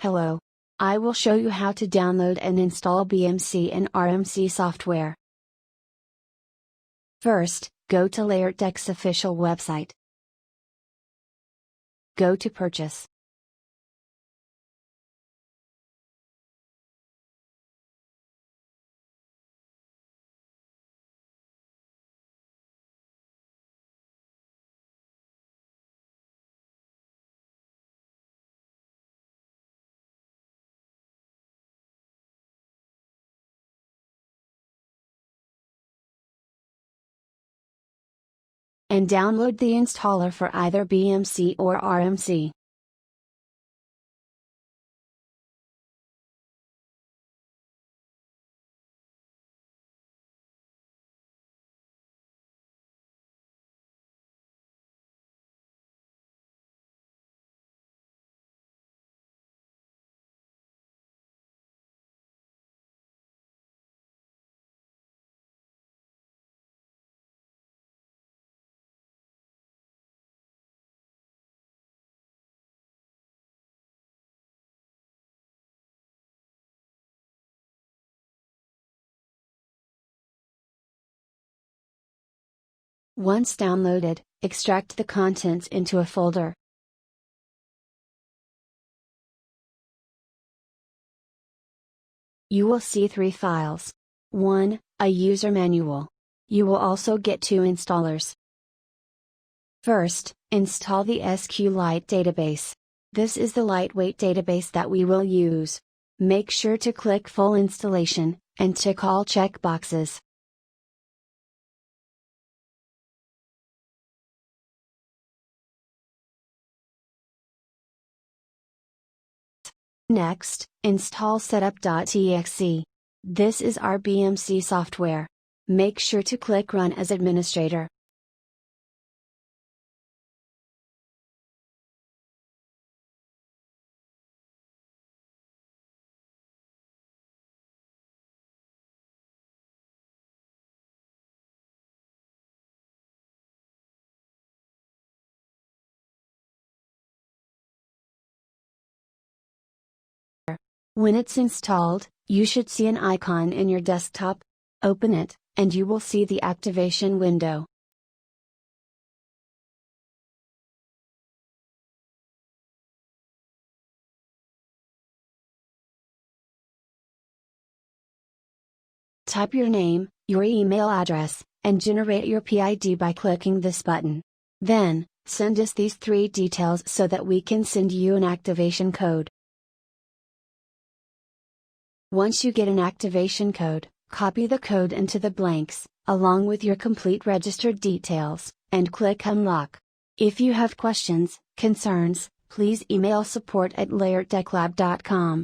Hello. I will show you how to download and install BMC and RMC software. First, go to Layertech's official website. Go to Purchase. And download the installer for either BMC or RMC. Once downloaded, extract the contents into a folder. You will see 3 files. 1. A user manual. You will also get 2 installers. First, install the SQLite database. This is the lightweight database that we will use. Make sure to click Full Installation, and tick all checkboxes. Next, install setup.exe. This is our BMC software. Make sure to click Run as administrator. When it's installed, you should see an icon in your desktop. Open it, and you will see the activation window. Type your name, your email address, and generate your PID by clicking this button. Then, send us these 3 details so that we can send you an activation code. Once you get an activation code, copy the code into the blanks, along with your complete registered details, and click Unlock. If you have questions, concerns, please email support@layertechlab.com.